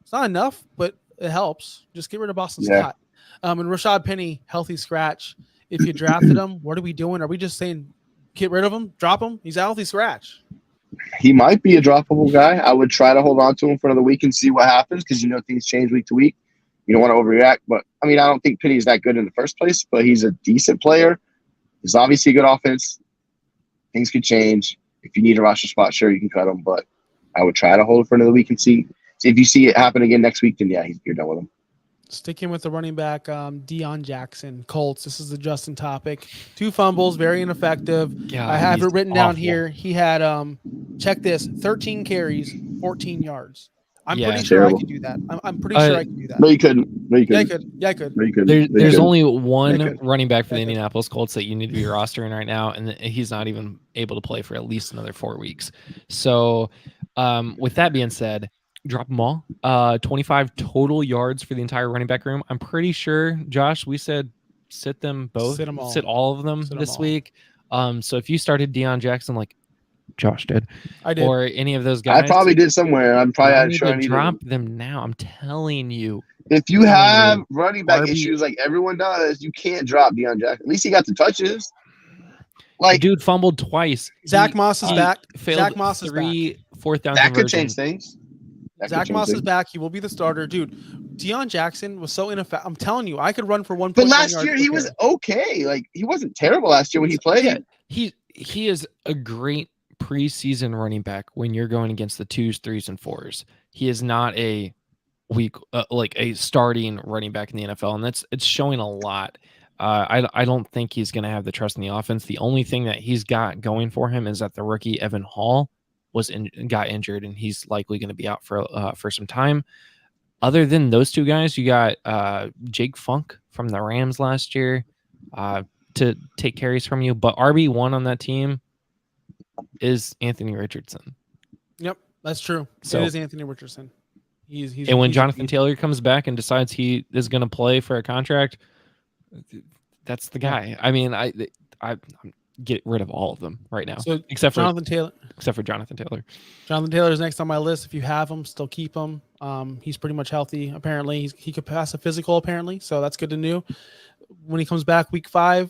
it's not enough, but it helps. Just get rid of Boston Scott. And Rashad Penny, healthy scratch. If you drafted him, what are we doing? Are we just saying get rid of him, drop him? He's a healthy scratch. He might be a droppable guy. I would try to hold on to him for another week and see what happens because things change week to week. You don't want to overreact, but I don't think Penny's that good in the first place, but he's a decent player. There's obviously a good offense. Things could change. If you need a roster spot, sure, you can cut him, but I would try to hold it for another week and see. If you see it happen again next week, then you're done with him. Sticking with the running back, Deion Jackson, Colts. This is the Justin topic. 2 fumbles, very ineffective. God, I have it written down awful. here. He had, check this, 13 carries, 14 yards. I'm pretty sure I could do that. I'm pretty sure I can do that. No, you couldn't. Yeah, I could. Yeah, I could. No, you couldn't. There's only one running back for the Yeah, I could. Indianapolis Colts that you need to be rostering right now, and he's not even able to play for at least another 4 weeks. So, with that being said, drop them all. 25 total yards for the entire running back room. I'm pretty sure, Josh, we said sit them both. Sit them all. Sit all of them Sit 'em this all. week. So if you started Deion Jackson like Josh did, I did. or any of those guys, I probably did somewhere. I'm probably sure I need drop them now. I'm telling you. If you have running back RB issues like everyone does, you can't drop Deion Jackson. At least he got the touches. Like, Dude fumbled twice. Zach Moss is back. Failed Zach Moss is 3 fourth down that could conversions. change things. Zach Moss is back. He will be the starter. Dude, Deion Jackson was so ineffective. I'm telling you, I could run for 1.9 But last yards year per he was carry. okay. Like, he wasn't terrible last year when he played. Yeah, he is a great preseason running back when you're going against the 2s, 3s, and 4s. He is not a weak like a starting running back in the NFL, and it's showing a lot. I don't think he's going to have the trust in the offense. The only thing that he's got going for him is that the rookie Evan Hall got injured, and he's likely going to be out for some time. Other than those 2 guys, you got Jake Funk from the Rams last year to take carries from you, but RB1 on that team is Anthony Richardson. Yep, that's true. So- it is Anthony Richardson. He's And when he's- Jonathan Taylor comes back and decides he is going to play for a contract, that's the guy. I mean, I get rid of all of them right now, So except for Jonathan Taylor. Jonathan Taylor. Jonathan Taylor is next on my list. If you have him, still keep him. He's pretty much healthy. Apparently, he could pass a physical. Apparently, so that's good to know. When he comes back week 5,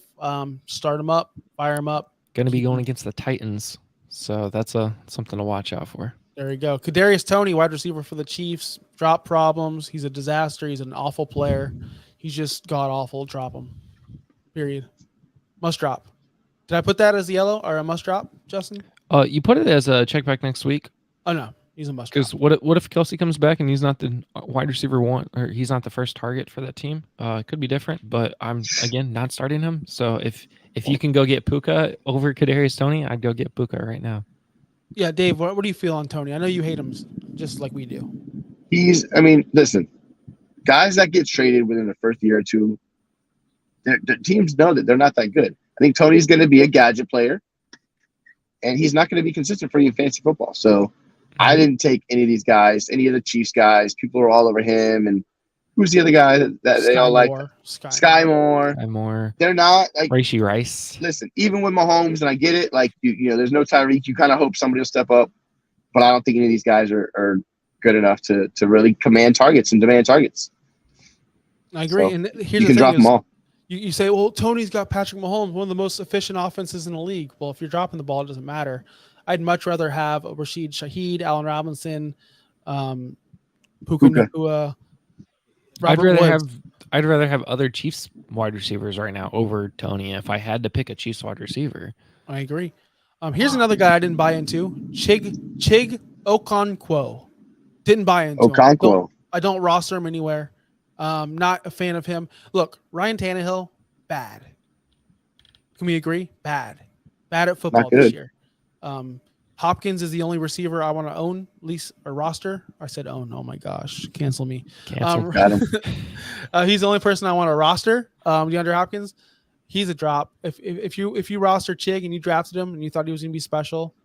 start him up, fire him up. Going to be going against the Titans, So that's something to watch out for. There you go. Kadarius Toney, wide receiver for the Chiefs, drop problems. He's a disaster. He's an awful player. He's just god awful. Drop him. Period. Must drop. Did I put that as yellow or a must drop, Justin? You put it as a check back next week. Oh no, he's a must drop. Because what if Kelsey comes back and he's not the wide receiver one, or he's not the first target for that team? It could be different, but I'm again not starting him. So if you can go get Puka over Kadarius Toney, I'd go get Puka right now. Yeah, Dave, what do you feel on Toney? I know you hate him just like we do. Listen, guys that get traded within the first year or two, the teams know that they're not that good. I think Tony's going to be a gadget player, and he's not going to be consistent for you in fantasy football. So I didn't take any of these guys, any of the Chiefs guys. People are all over him. And who's the other guy that they all like? Sky Moore. They're not like Rashee Rice. Listen, even with Mahomes, and I get it, like you know, there's no Tyreek. You kind of hope somebody will step up, but I don't think any of these guys are good enough to really command targets and demand targets. I agree. So and here's you the can thing drop them all. You say, well, Tony's got Patrick Mahomes, one of the most efficient offenses in the league. Well, if you're dropping the ball, it doesn't matter. I'd much rather have Rashid Shaheed, Allen Robinson, Puka Nacua, I'd rather have other Chiefs wide receivers right now over Toney if I had to pick a Chiefs wide receiver. I agree. Here's another guy I didn't buy into. Chig Okonkwo. Didn't buy into him. I don't roster him anywhere. Not a fan of him. Look, Ryan Tannehill, bad. Can we agree? Bad at football this year. Hopkins is the only receiver I want to own, lease or roster. I said own. Oh my gosh, cancel me. He's the only person I want to roster. DeAndre Hopkins, he's a drop. If you roster Chig and you drafted him and you thought he was going to be special,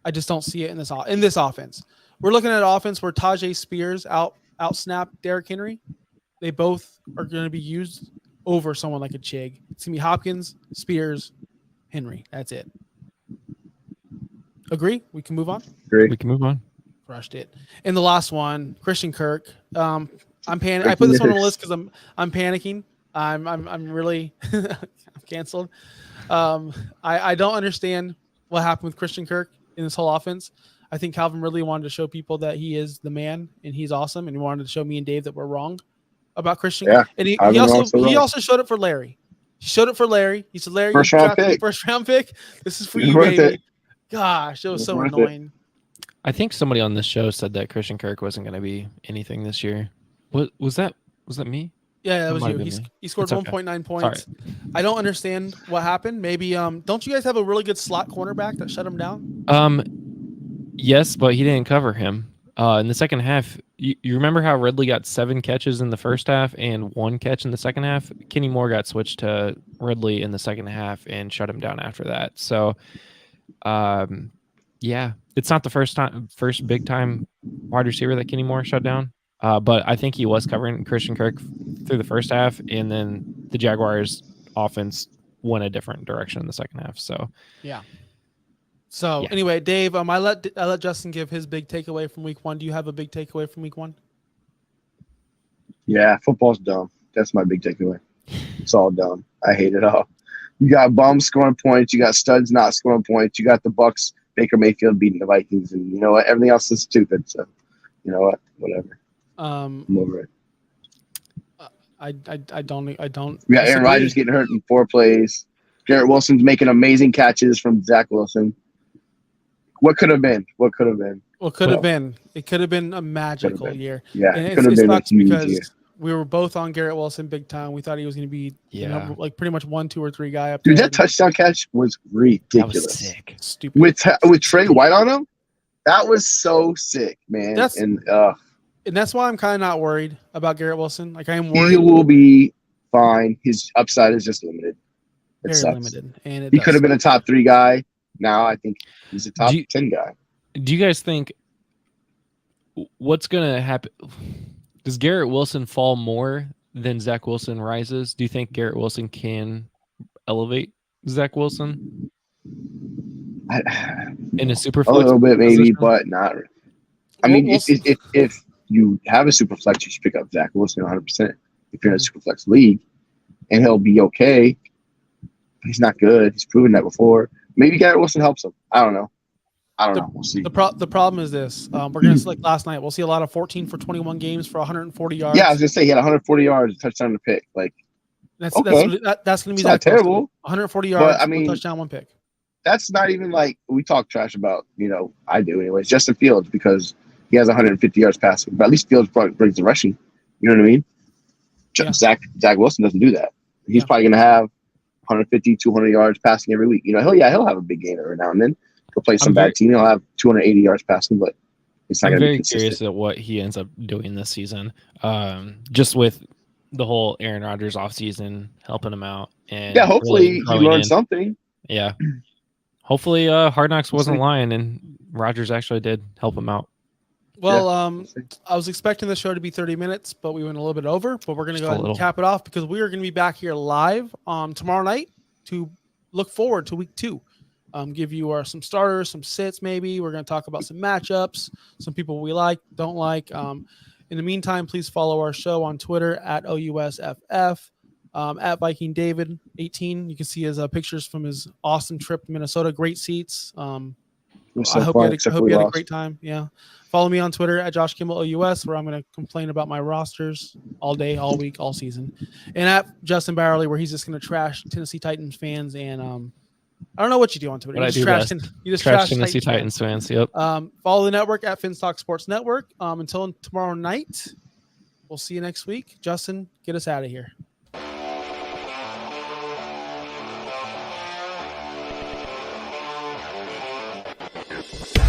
I just don't see it in this offense. We're looking at an offense where Tajay Spears out snapped Derrick Henry. They both are going to be used over someone like a Chig. It's going to be Hopkins, Spears, Henry. That's it. Agree? We can move on? We can move on. Crushed it. And the last one, Christian Kirk. I'm panicking. I put this one on the list because I'm panicking. I'm really I'm canceled. I don't understand what happened with Christian Kirk in this whole offense. I think Calvin really wanted to show people that he is the man and he's awesome, and he wanted to show me and Dave that we're wrong about Christian. Yeah, and he also showed it for Larry. He showed it for Larry. He said, Larry, first round pick. This is for you, baby. Gosh, it was so annoying. I think somebody on this show said that Christian Kirk wasn't going to be anything this year. What was that? Was that me? Yeah, that was you. He scored 1.9 points. Sorry. I don't understand what happened. Maybe don't you guys have a really good slot cornerback that shut him down? Yes, but he didn't cover him. In the second half, you remember how Ridley got 7 catches in the first half and 1 catch in the second half? Kenny Moore got switched to Ridley in the second half and shut him down after that. So, yeah, it's not the first big time wide receiver that Kenny Moore shut down. But I think he was covering Christian Kirk through the first half, and then the Jaguars offense went a different direction in the second half. So, yeah. So anyway, Dave, I let Justin give his big takeaway from week 1. Do you have a big takeaway from week 1? Yeah, football's dumb. That's my big takeaway. It's all dumb. I hate it all. You got bums scoring points. You got studs not scoring points. You got the Bucks, Baker Mayfield beating the Vikings, and you know what? Everything else is stupid. So, you know what? Whatever. I'm over it. I don't. We got Aaron Rodgers getting hurt in 4 plays. Garrett Wilson's making amazing catches from Zach Wilson. What could have been? It could have been a magical year. Yeah, and it could have been a huge year. We were both on Garrett Wilson big time. We thought he was going to be, like pretty much 1, 2, or 3 guy up there. Dude, that touchdown catch was ridiculous. That was sick. Stupid. With Trey White on him, that was so sick, man. And that's why I'm kind of not worried about Garrett Wilson. Like I am worried. He will be fine. His upside is just limited. Very limited, and he could have been a top 3 guy. Now I think he's a top 10 guy. Do you guys think what's going to happen? Does Garrett Wilson fall more than Zach Wilson rises? Do you think Garrett Wilson can elevate Zach Wilson in a super flex? A little bit maybe, but not. I mean, if you have a super flex, you should pick up Zach Wilson 100%. If you're in a super flex league, and he'll be okay. He's not good. He's proven that before. Maybe Garrett Wilson helps him. I don't know. I don't know. We'll see. The problem is this. We're going to like last night. We'll see a lot of 14 for 21 games for 140 yards. Yeah, I was gonna say he had 140 yards, a touchdown to pick. Like that's okay. going to be not terrible. 140 yards, but, I mean, one touchdown, one pick. That's not even like we talk trash about. I do anyways. Justin Fields because he has 150 yards passing, but at least Fields brings the rushing. You know what I mean? Yeah. Zach Wilson doesn't do that. He's probably gonna have 150, 200 yards passing every week. He'll have a big game every now and then. He'll play some bad team. He'll have 280 yards passing, but it's not going to be consistent. I'm very curious at what he ends up doing this season. Just with the whole Aaron Rodgers offseason helping him out. And yeah, hopefully he learned something. Yeah. Hopefully Hard Knocks wasn't lying and Rodgers actually did help him out. Well, I was expecting the show to be 30 minutes, but we went a little bit over. But we're going to go ahead and cap it off because we are going to be back here live tomorrow night to look forward to week 2. Give you some starters, some sits maybe. We're going to talk about some matchups, some people we like, don't like. In the meantime, please follow our show on Twitter at OUSFF, at Viking David 18. You can see his pictures from his awesome trip to Minnesota. Great seats. I hope you had a great time. Yeah. Follow me on Twitter at Josh Kimball OUS, where I'm going to complain about my rosters all day, all week, all season. And at Justin Barley, where he's just going to trash Tennessee Titans fans and I don't know what you do on Twitter. You just trash Tennessee Titans fans. Yep. Follow the network at Finstock Sports Network. Until tomorrow night, we'll see you next week. Justin, get us out of here. You